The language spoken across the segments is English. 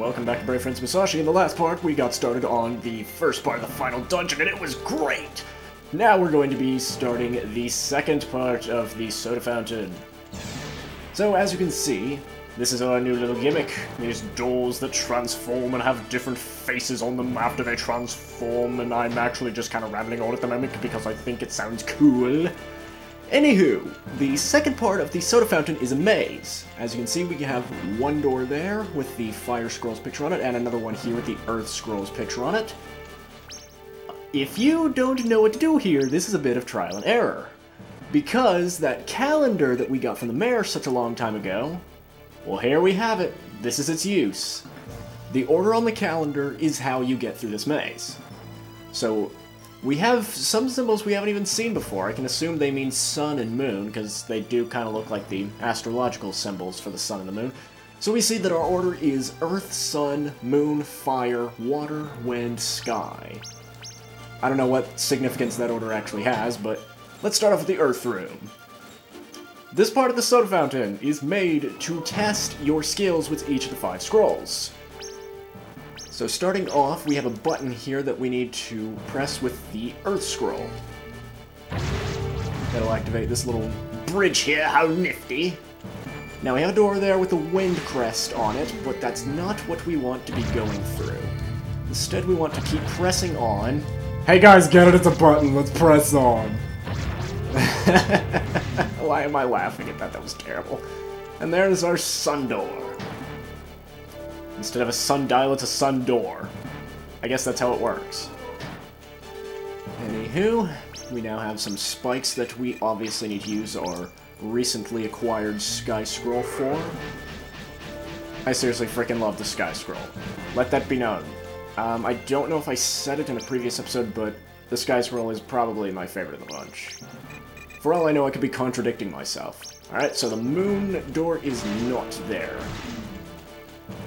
welcome back to Brave Friends Musashi. In the last part, we got started on the first part of the final dungeon, and it was great! Now we're going to be starting the second part of the soda fountain. So, as you can see, this is our new little gimmick. These dolls that transform and have different faces on them after they transform, and I'm actually just kind of rambling on at the moment because I think it sounds cool. Anywho, the second part of the soda fountain is a maze. As you can see, we have one door there with the Fire Scrolls picture on it, and another one here with the Earth Scrolls picture on it. If you don't know what to do here, this is a bit of trial and error. Because that calendar that we got from the mayor such a long time ago, well, here we have it. This is its use. The order on the calendar is how you get through this maze. So, we have some symbols we haven't even seen before. I can assume they mean sun and moon, because they do kind of look like the astrological symbols for the sun and the moon. So we see that our order is Earth, Sun, Moon, Fire, Water, Wind, Sky. I don't know what significance that order actually has, but let's start off with the Earth Room. This part of the soda fountain is made to test your skills with each of the 5 scrolls. So starting off, we have a button here that we need to press with the Earth Scroll. That'll activate this little bridge here, how nifty! Now we have a door there with a wind crest on it, but that's not what we want to be going through. Instead we want to keep pressing on. Hey guys, get it, it's a button, let's press on. Why am I laughing at that? That was terrible. And there's our sun door. Instead of a sundial, it's a sun door. I guess that's how it works. Anywho, we now have some spikes that we obviously need to use our recently acquired Sky Scroll for. I seriously freaking love the Sky Scroll. Let that be known. I don't know if I said it in a previous episode, but the Sky Scroll is probably my favorite of the bunch. For all I know, I could be contradicting myself. Alright, so the moon door is not there.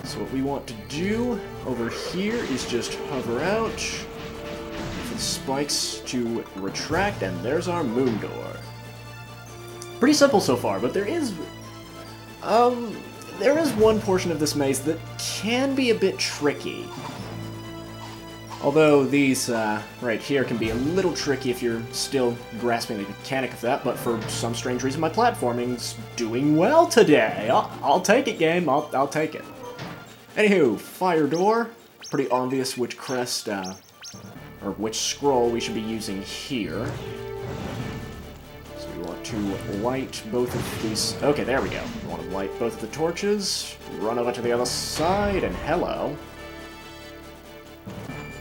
So what we want to do over here is just hover out for the spikes to retract, and there's our moon door. Pretty simple so far, but there is one portion of this maze that can be a bit tricky. Although these right here can be a little tricky if you're still grasping the mechanic of that, but for some strange reason my platforming's doing well today. I'll take it, game. I'll take it. Anywho, fire door. Pretty obvious which crest, or which scroll we should be using here. So we want to light both of these... Okay, there we go. We want to light both of the torches, run over to the other side, and hello.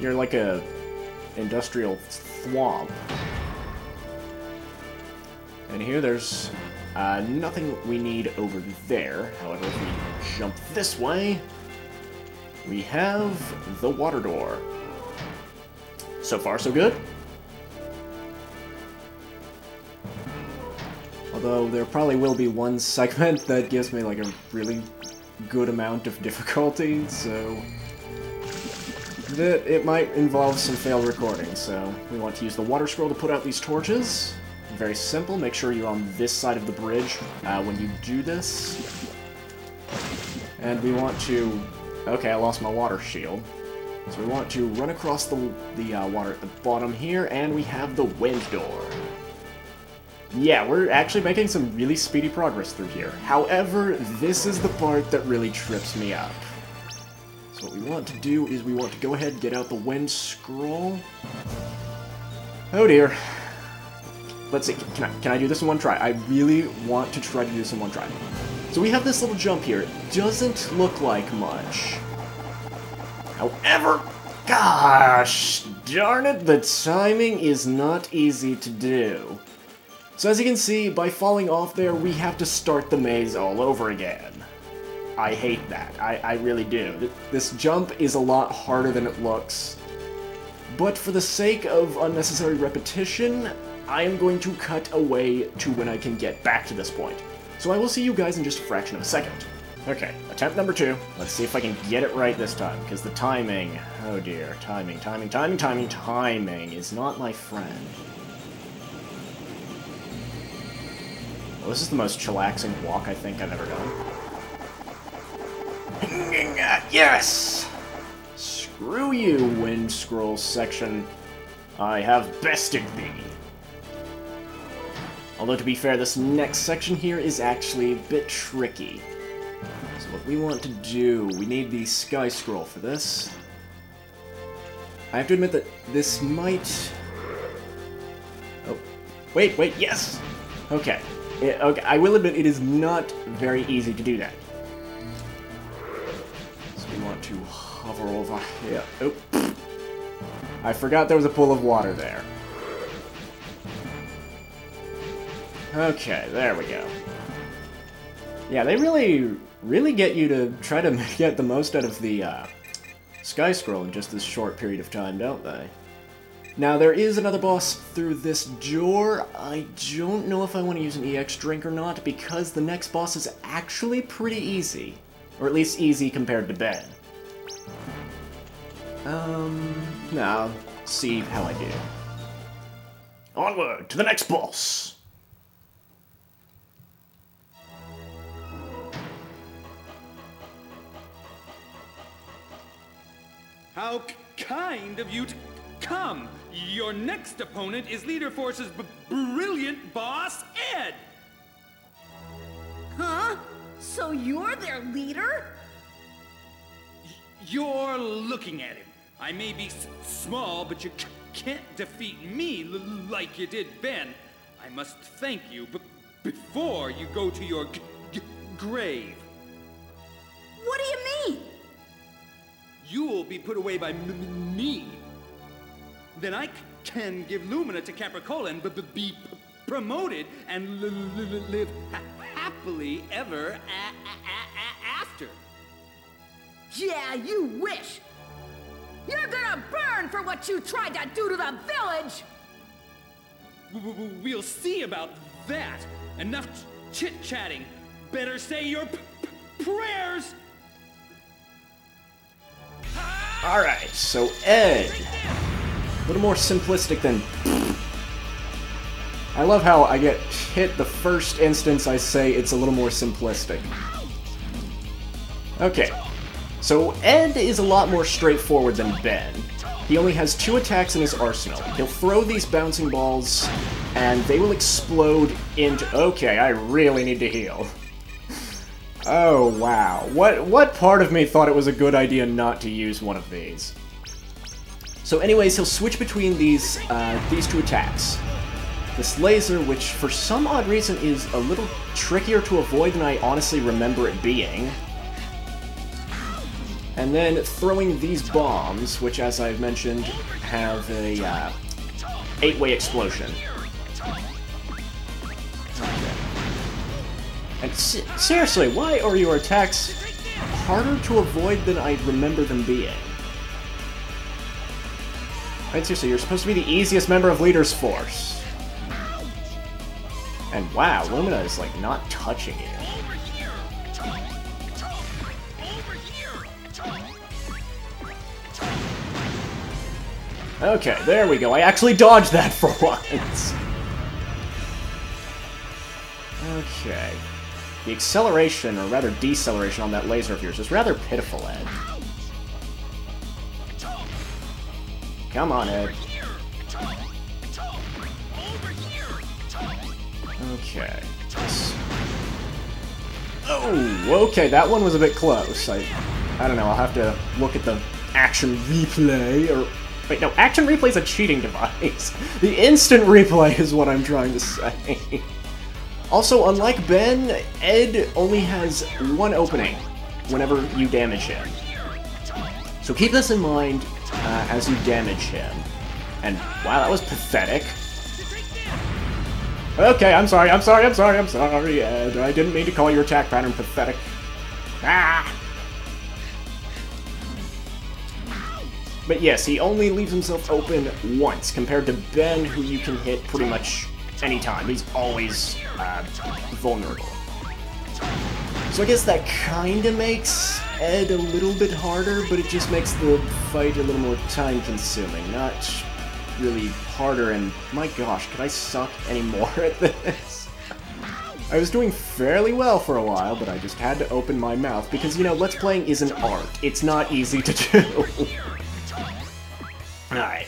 You're like a industrial thwomp. And here there's nothing we need over there. However, if we jump this way, we have the water door. So far, so good. Although there probably will be one segment that gives me like a really good amount of difficulty, so that it might involve some failed recording. So we want to use the water scroll to put out these torches. Very simple. Make sure you're on this side of the bridge when you do this. And we want to... Okay, I lost my water shield. So we want to run across the water at the bottom here, and we have the wind door. Yeah, we're actually making some really speedy progress through here. However, this is the part that really trips me up. So what we want to do is we want to go ahead and get out the wind scroll. Oh dear. Let's see, can I do this in one try? I really want to try to do this in one try. So we have this little jump here. It doesn't look like much. However, gosh darn it, the timing is not easy to do. So as you can see, by falling off there, we have to start the maze all over again. I hate that. I really do. This jump is a lot harder than it looks. But for the sake of unnecessary repetition, I am going to cut away to when I can get back to this point. So I will see you guys in just a fraction of a second. Okay, attempt number 2. Let's see if I can get it right this time, because the timing... Oh dear, timing is not my friend. Well, this is the most chillaxing walk I think I've ever done. Yes! Screw you, Wind Scroll section. I have bested thee. Although, to be fair, this next section here is actually a bit tricky. So what we want to do, we need the Sky Scroll for this. I have to admit that this might... Oh, wait, yes! Okay. Okay, I will admit it is not very easy to do that. So we want to hover over here. Oh, I forgot there was a pool of water there. Okay, there we go. Yeah, they really get you to try to get the most out of the Sky Scroll in just this short period of time, don't they? Now, there is another boss through this door. I don't know if I want to use an EX drink or not, because the next boss is actually pretty easy. Or at least easy compared to Ben. Now, see how I do. Onward to the next boss! How kind of you to come! Your next opponent is Leader Force's brilliant boss, Ed! Huh? So you're their leader? You're looking at him. I may be small, but you can't defeat me like you did Ben. I must thank you before you go to your grave. What do you mean? You will be put away by me. Then I can give Lumina to Capricola and be promoted and live happily ever after. Yeah, you wish! You're gonna burn for what you tried to do to the village! We'll see about that. Enough chit-chatting. Better say your prayers! Alright, so Ed. A little more simplistic than... I love how I get hit the first instance I say it's a little more simplistic. Okay, so Ed is a lot more straightforward than Ben. He only has 2 attacks in his arsenal. He'll throw these bouncing balls, and they will explode into... Okay, I really need to heal. Oh, wow. What part of me thought it was a good idea not to use one of these? So anyways, he'll switch between these 2 attacks. This laser, which for some odd reason is a little trickier to avoid than I honestly remember it being. And then throwing these bombs, which as I've mentioned, have a 8-way explosion. And seriously, why are your attacks harder to avoid than I remember them being? Right, seriously, you're supposed to be the easiest member of Leader's Force. And wow, Lumina is like not touching you. Okay, there we go. I actually dodged that for once. Okay. The acceleration, or rather deceleration, on that laser of yours is rather pitiful, Ed. Come on, Ed. Okay. Oh, okay, that one was a bit close. I don't know, I'll have to look at the action replay, or... Wait, no, action replay is a cheating device. The instant replay is what I'm trying to say. Also, unlike Ben, Ed only has 1 opening whenever you damage him. So keep this in mind as you damage him. And wow, that was pathetic. Okay, I'm sorry, Ed. I didn't mean to call your attack pattern pathetic. Ah! But yes, he only leaves himself open once, compared to Ben, who you can hit pretty much anytime. He's always vulnerable. So I guess that kinda makes Ed a little bit harder, but it just makes the fight a little more time-consuming, not really harder, and my gosh, could I suck any more at this? I was doing fairly well for a while, but I just had to open my mouth because, you know, Let's Playing is an art. It's not easy to do. Alright.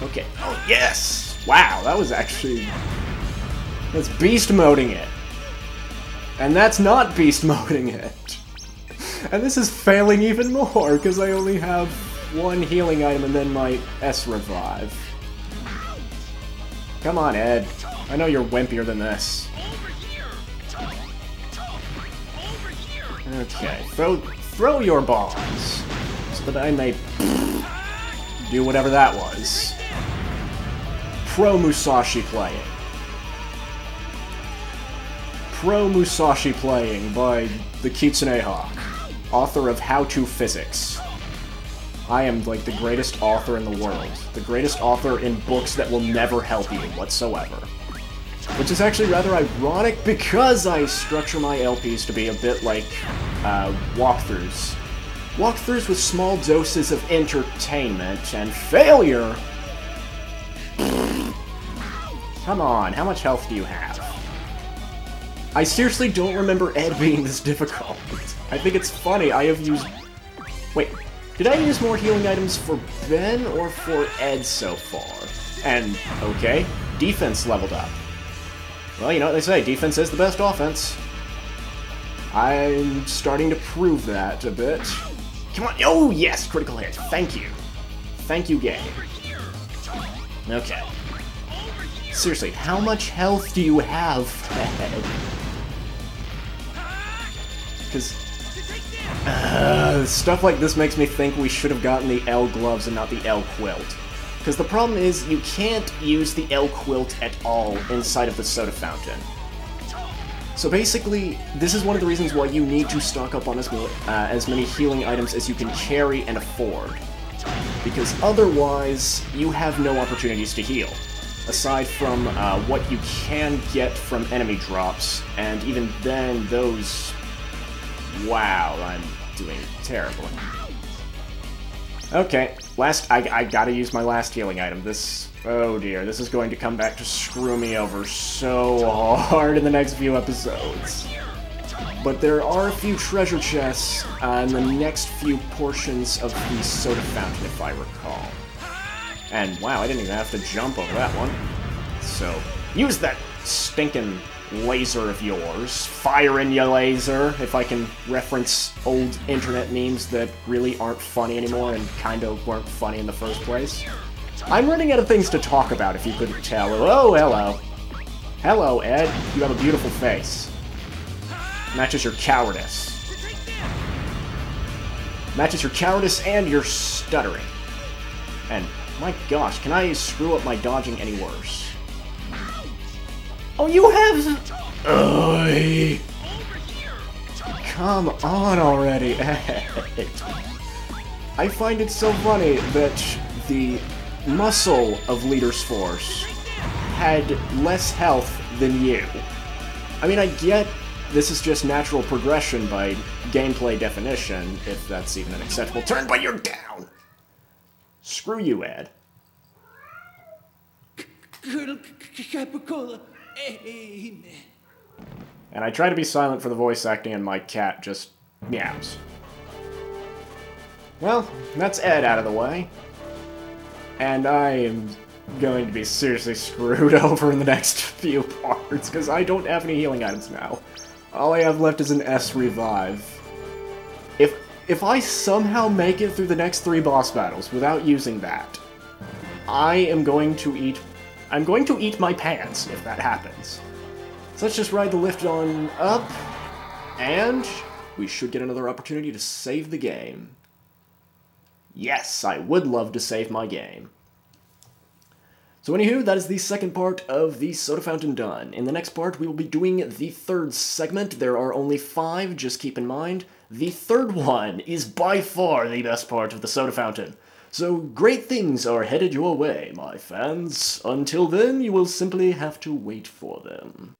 Okay. Oh, yes! Wow, that was actually... That's beast moding it. And that's not beast moding it. And this is failing even more, because I only have one healing item and then my S revive. Come on, Ed. I know you're wimpier than this. Okay, throw your bombs, so that I may do whatever that was. Pro Musashi playing. Pro Musashi playing by the Kitsune Hawk, author of How to Physics. I am like the greatest author in the world. The greatest author in books that will never help you whatsoever. Which is actually rather ironic because I structure my LPs to be a bit like walkthroughs. Walkthroughs with small doses of entertainment and failure. Come on, how much health do you have? I seriously don't remember Ed being this difficult. I think it's funny, I have used... Wait, did I use more healing items for Ben or for Ed so far? And, okay, defense leveled up. Well, you know what they say, defense is the best offense. I'm starting to prove that a bit. Come on, oh yes, critical hit, thank you. Thank you, game. Okay. Seriously, how much health do you have, Ed? Because stuff like this makes me think we should have gotten the L gloves and not the L quilt. Because the problem is, you can't use the L quilt at all inside of the soda fountain. So basically, this is one of the reasons why you need to stock up on as many healing items as you can carry and afford. Because otherwise, you have no opportunities to heal. Aside from what you can get from enemy drops, and even then, those... Wow, I'm doing terribly. Okay, I gotta use my last healing item. This, oh dear, this is going to come back to screw me over so hard in the next few episodes. But there are a few treasure chests in the next few portions of the soda fountain, if I recall. And wow, I didn't even have to jump over that one. So, use that stinking laser of yours. Fire in ya laser, if I can reference old internet memes that really aren't funny anymore and kinda weren't funny in the first place. I'm running out of things to talk about, if you couldn't tell. Oh, hello. Hello, Ed. You have a beautiful face. Matches your cowardice. Matches your cowardice and your stuttering. And, my gosh, can I screw up my dodging any worse? Oh, you have... Ugh. Come on already, Ed. I find it so funny that the muscle of Leader's Force had less health than you. I mean, I get this is just natural progression by gameplay definition, if that's even an acceptable term, but you're down! Screw you, Ed. Colonel Capricola, amen. And I try to be silent for the voice acting, and my cat just meows. Well, that's Ed out of the way. And I am going to be seriously screwed over in the next few parts, because I don't have any healing items now. All I have left is an S revive. If I somehow make it through the next 3 boss battles without using that, I'm going to eat my pants if that happens. So let's just ride the lift on up, and we should get another opportunity to save the game. Yes, I would love to save my game. So anywho, that is the second part of the soda fountain done. In the next part, we will be doing the third segment. There are only 5, just keep in mind. The third one is by far the best part of the soda fountain. So great things are headed your way, my fans. Until then, you will simply have to wait for them.